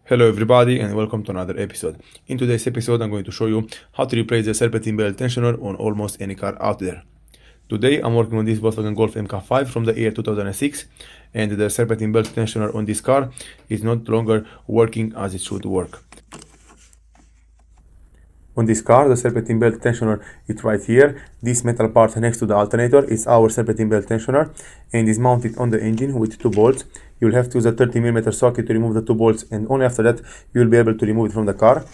Hello everybody and welcome to another episode. In today's episode I'm going to show you how to replace the serpentine belt tensioner on almost any car out there. Today I'm working on this Volkswagen Golf MK5 from the year 2006 and the serpentine belt tensioner on this car is not longer working as it should work. On this car, the serpentine belt tensioner is right here. This metal part next to the alternator is our serpentine belt tensioner and is mounted on the engine with two bolts. You'll have to use a 30mm socket to remove the two bolts, and only after that you'll be able to remove it from the car.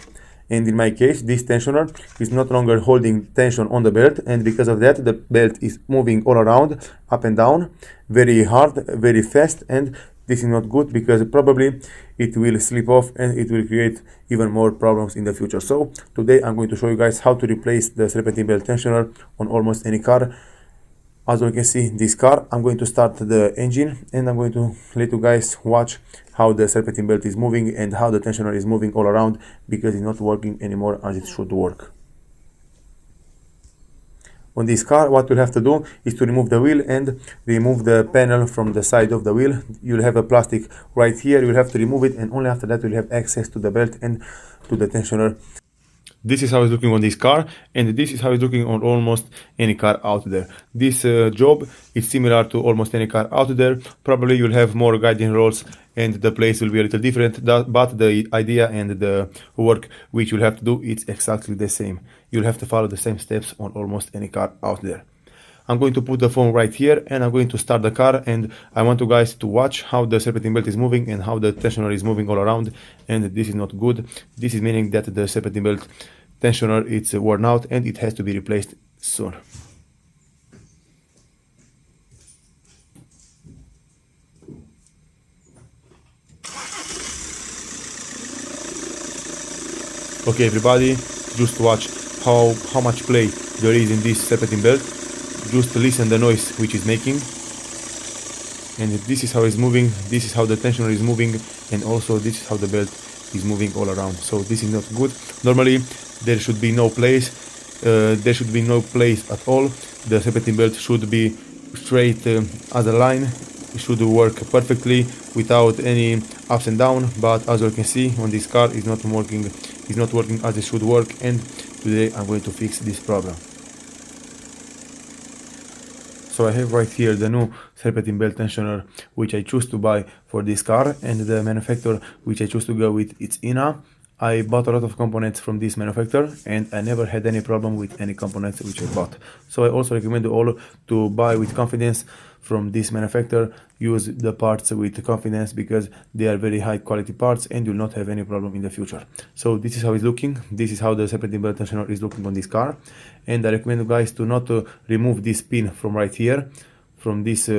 And in my case, this tensioner is not longer holding tension on the belt, and because of that the belt is moving all around, up and down, very hard, very fast, and this is not good because probably it will slip off and it will create even more problems in the future. So today I'm going to show you guys how to replace the serpentine belt tensioner on almost any car. As you can see, this car, I'm going to start the engine and I'm going to let you guys watch how the serpentine belt is moving and how the tensioner is moving all around because it's not working anymore as it should work. On this car, what you'll have to do is to remove the wheel and remove the panel from the side of the wheel. You'll have a plastic right here, you'll have to remove it, and only after that you'll have access to the belt and to the tensioner. This is how it's looking on this car, and this is how it's looking on almost any car out there. This job is similar to almost any car out there. Probably you'll have more guiding rods and the place will be a little different, but the idea and the work which you'll have to do is exactly the same. You'll have to follow the same steps on almost any car out there. I'm going to put the phone right here and I'm going to start the car, and I want you guys to watch how the serpentine belt is moving and how the tensioner is moving all around, and this is not good. This is meaning that the serpentine belt tensioner is worn out and it has to be replaced soon. Okay everybody, just watch how much play there is in this serpentine belt. Just listen the noise which is making, and this is how it's moving, this is how the tensioner is moving, and also this is how the belt is moving all around. So this is not good. Normally there should be no place, at all. The serpentine belt should be straight as a line. It should work perfectly without any ups and downs, but as you can see on this car it's not working as it should work, and today I'm going to fix this problem. So I have right here the new serpentine belt tensioner which I choose to buy for this car, and the manufacturer which I choose to go with, it's INA. I bought a lot of components from this manufacturer and I never had any problem with any components which I bought. So I also recommend you all to buy with confidence from this manufacturer. Use the parts with confidence because they are very high quality parts and you'll not have any problem in the future. So this is how it's looking. This is how the serpentine belt tensioner is looking on this car, and I recommend you guys to not remove this pin from right here, from this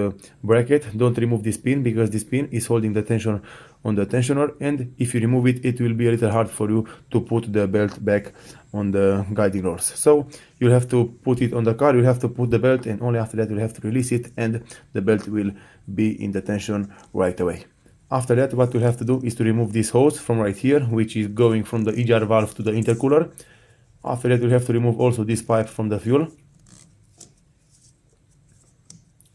bracket. Don't remove this pin because this pin is holding the tension on the tensioner, and if you remove it, it will be a little hard for you to put the belt back on the guiding rods. So you'll have to put it on the car, you'll have to put the belt, and only after that you'll have to release it and the belt will be in the tension right away. After that, what you'll have to do is to remove this hose from right here, which is going from the EGR valve to the intercooler. After that, you'll have to remove also this pipe from the fuel.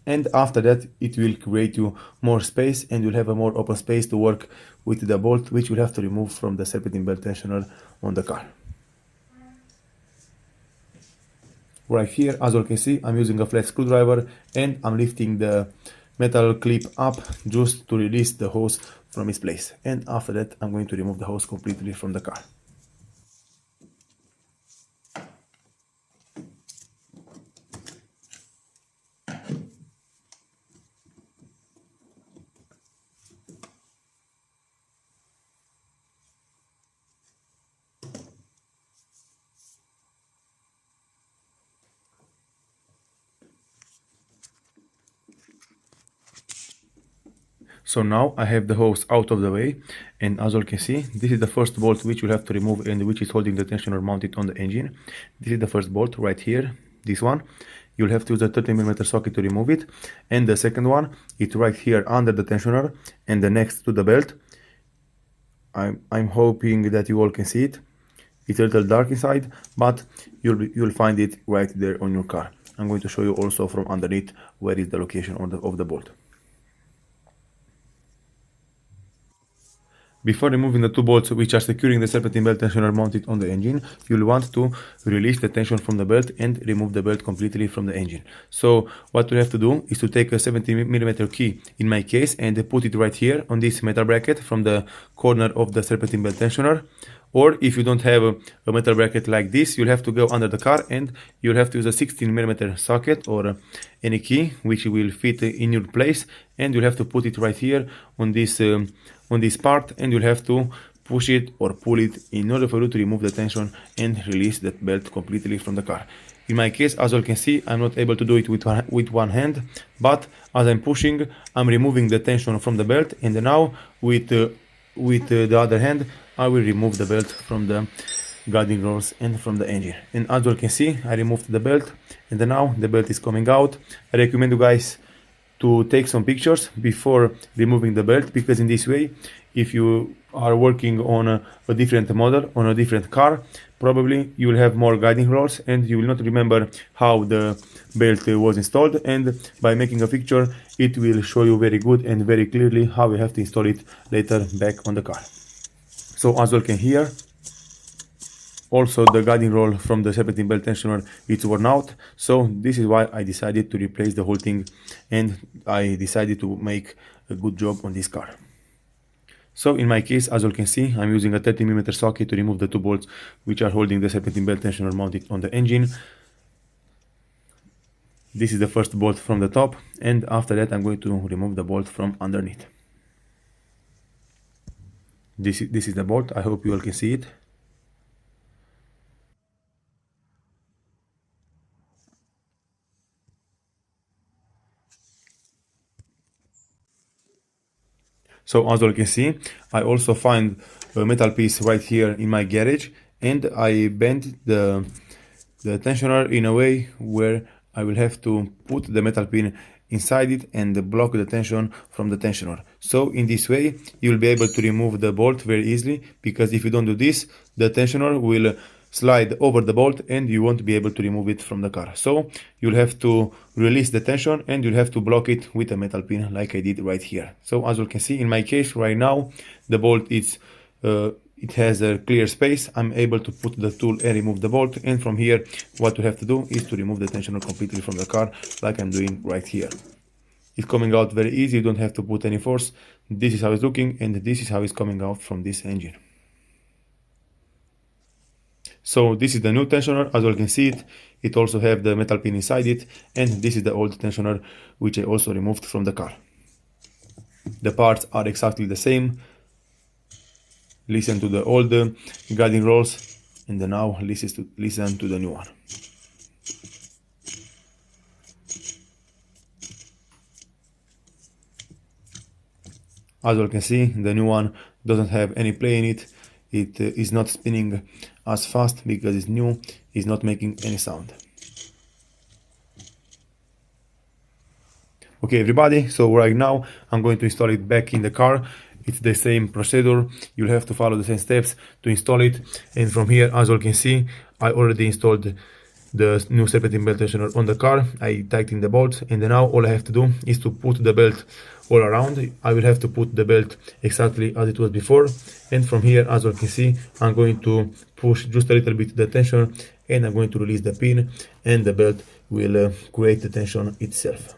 And after that it will create you more space and you'll have a more open space to work with the bolt which you'll have to remove from the serpentine belt tensioner on the car. Right here, as you can see, I'm using a flat screwdriver and I'm lifting the metal clip up just to release the hose from its place, and after that I'm going to remove the hose completely from the car. So now I have the hose out of the way, and as you can see, this is the first bolt which you'll have to remove and which is holding the tensioner mounted on the engine. This is the first bolt right here, this one. You'll have to use a 30mm socket to remove it, and the second one, it's right here under the tensioner and the next to the belt. I'm hoping that you all can see it. It's a little dark inside, but you'll find it right there on your car. I'm going to show you also from underneath where is the location of the bolt. Before removing the two bolts which are securing the serpentine belt tensioner mounted on the engine, you'll want to release the tension from the belt and remove the belt completely from the engine. So what you have to do is to take a 70mm key, in my case, and put it right here on this metal bracket from the corner of the serpentine belt tensioner. Or if you don't have a metal bracket like this, you'll have to go under the car and you'll have to use a 16mm socket or any key which will fit in your place, and you'll have to put it right here on this part, and you'll have to push it or pull it in order for you to remove the tension and release that belt completely from the car. In my case, as you can see, I'm not able to do it with one hand, but as I'm pushing, I'm removing the tension from the belt, and now with the other hand, I will remove the belt from the guiding rods and from the engine. And as you can see, I removed the belt, and now the belt is coming out. I recommend you guys to take some pictures before removing the belt, because in this way, if you are working on a different model, on a different car, probably you will have more guiding rods and you will not remember how the belt was installed, and by making a picture it will show you very good and very clearly how you have to install it later back on the car. So as you can hear, also the guiding rod from the serpentine belt tensioner is worn out, so this is why I decided to replace the whole thing, and I decided to make a good job on this car. So in my case, as you can see, I'm using a 30mm socket to remove the two bolts which are holding the serpentine belt tensioner mounted on the engine. This is the first bolt from the top, and after that I'm going to remove the bolt from underneath. This is the bolt. I hope you all can see it. So as you can see, I also find a metal piece right here in my garage, and I bent the tensioner in a way where I will have to put the metal pin inside it and block the tension from the tensioner. So in this way you will be able to remove the bolt very easily, because if you don't do this, the tensioner will slide over the bolt and you won't be able to remove it from the car. So you'll have to release the tension and you'll have to block it with a metal pin like I did right here. So as you can see, in my case right now, the bolt is it has a clear space. I'm able to put the tool and remove the bolt, and from here what you have to do is to remove the tensioner completely from the car like I'm doing right here. It's coming out very easy, you don't have to put any force. This is how it's looking, and this is how it's coming out from this engine. So this is the new tensioner. As you can see it also have the metal pin inside it, and this is the old tensioner which I also removed from the car. The parts are exactly the same. Listen to the old guiding rods, and then now listen to the new one. As you can see, the new one doesn't have any play in it. It is not spinning as fast because it's new. It's not making any sound. Okay everybody, so right now I'm going to install it back in the car. It's the same procedure, you'll have to follow the same steps to install it. And from here, as you can see, I already installed the new serpentine belt tensioner on the car. I tightened the bolts, and now all I have to do is to put the belt all around. I will have to put the belt exactly as it was before, and from here, as you can see, I'm going to push just a little bit the tension, and I'm going to release the pin, and the belt will create the tension itself.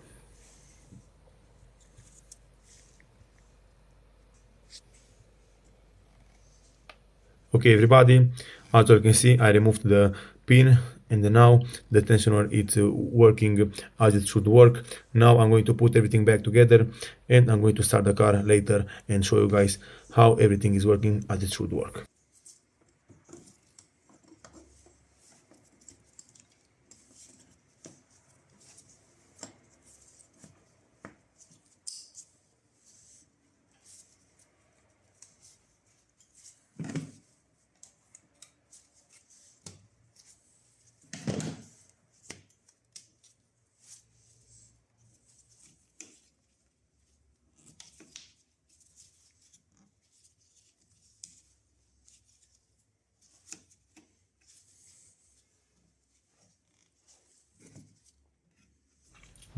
Okay everybody, as you can see, I removed the pin, and now the tensioner is working as it should work. Now I'm going to put everything back together, and I'm going to start the car later and show you guys how everything is working as it should work.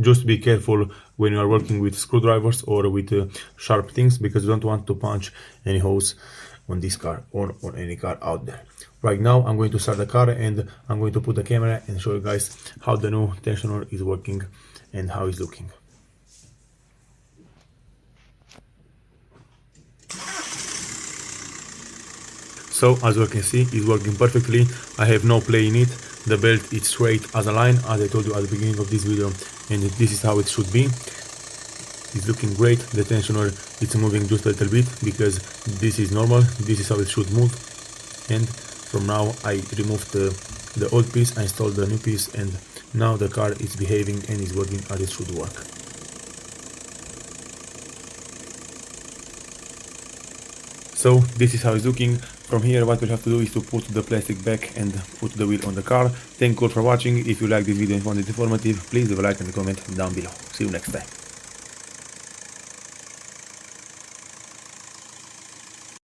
Just be careful when you are working with screwdrivers or with sharp things, because you don't want to punch any holes on this car or on any car out there. Right now I'm going to start the car and I'm going to put the camera and show you guys how the new tensioner is working and how it's looking. So as you can see, it's working perfectly. I have no play in it. The belt is straight as a line, as I told you at the beginning of this video, and this is how it should be. It's looking great. The tensioner is moving just a little bit because this is normal. This is how it should move. And from now I removed the old piece, I installed the new piece, and now the car is behaving and is working as it should work. So this is how it's looking. From here what we'll have to do is to put the plastic back and put the wheel on the car. Thank you all for watching. If you like this video and found it informative, please leave a like and a comment down below. See you next time.